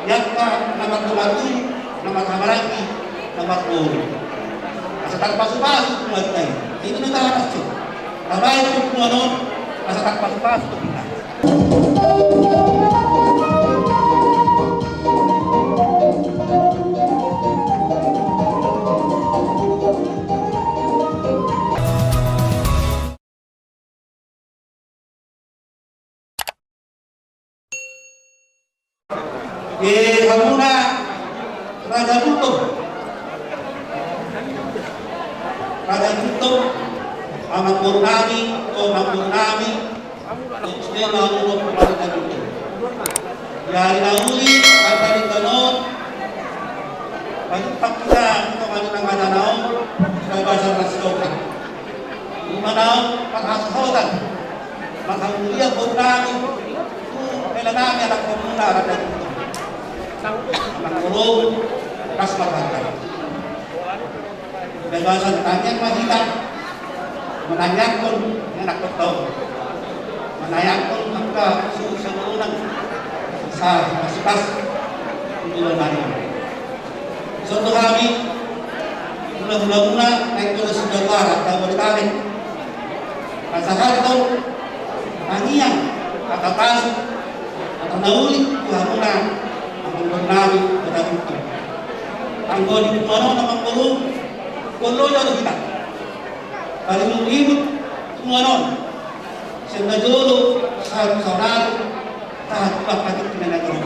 yakka namat kumatu namat hamaraki namat puri asa takpasu-pasu kumatay itu natakas yun tabayan yung kung ano asa takpasu-pasu kita. Hamuna Raja Kutub Amat Purnami o Purnami Isnya Mahmud Raja Kutub Yari Nauli Antari Ganon Pagkat kita ito kanina nga nanaw Nabasa na silokan Umanaw Paghasahotan Maghanguliya Purnami Kailangan niya ng Purnami Raja Kutub Pangulong kas matangkap. Kebebasan tanya mahita, menanyakan anak betul, menanyakan angka seluruh sa masipas untuk lari. Suatu kami mula-mula naik turun sejajar atau bertarik. Pasal itu angian atau pas atau nauli mula Purnami Raja Kutub. Ang goni kumano naman kulo yun kita. Paling lumibot kumano. Siyang nadulo sa saunalo tahat pagpatik pinanagaro.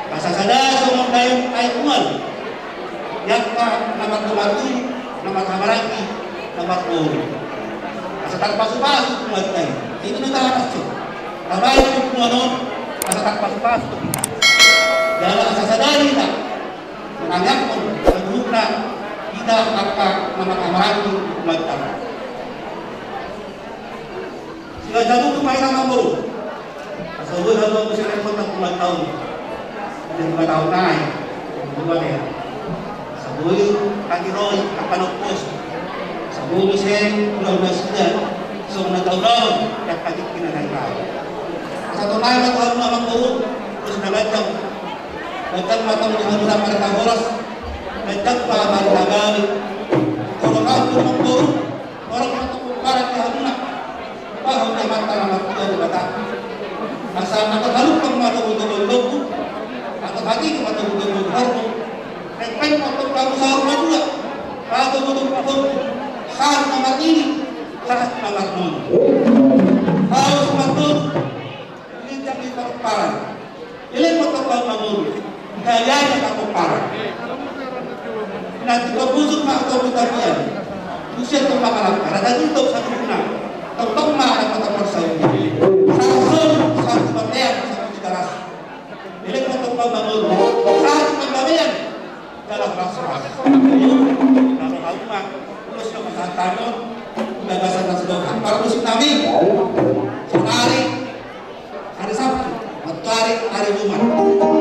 Kasasada sa mga tayong ay kumal. Yakka namat kumatu, namat hamaraki, namat puri. Asa takpasu-pasu kumatay. Itu natakas yun. Tabayan yung kumano asa takpasu-pasu kita. Dalam sasadari na menanggap segera kita akan mengamalkan hukuman. Sila jatuh kumain ang mga Asawul halo ko sila kung ng 2 taon. Hindi 2 taon na ay. Buwan yan. Asawul, kagiroy, kapanokpos. Asawul siya, ulaw na sila. So, nagtaw-taon, kaya pagit kinanagay. Sa tunay na taon na mga terus nagagam. Nagdag matang dengan mula pada oras, nagdag pa maglagali. Kalau kau turun turun, orang itu kumparan ke hamuna, bahwa dia mata amat dia dibata. Asal nak terlalu kemana untuk logo, atau hati kemana untuk hormo. Repen untuk kamu sahur madura, atau untuk sahur nomor ini, sahur nomor nol. Harus matur, ini jadi kumparan. Ini untuk kamu madura. Kayanya kamu parah. Nanti kau busuk mak atau butabian. Usia tu makalah. Karena tutup satu guna. Tentang mak ada kata persaing. Sasun satu batean satu jelas. Ini kau kau bangun. Satu pembagian dalam rasa. Kalau kamu mak terus ke pesantren, gagasan nasional. Kalau musim nabi, hari Sabtu, hari Jumat.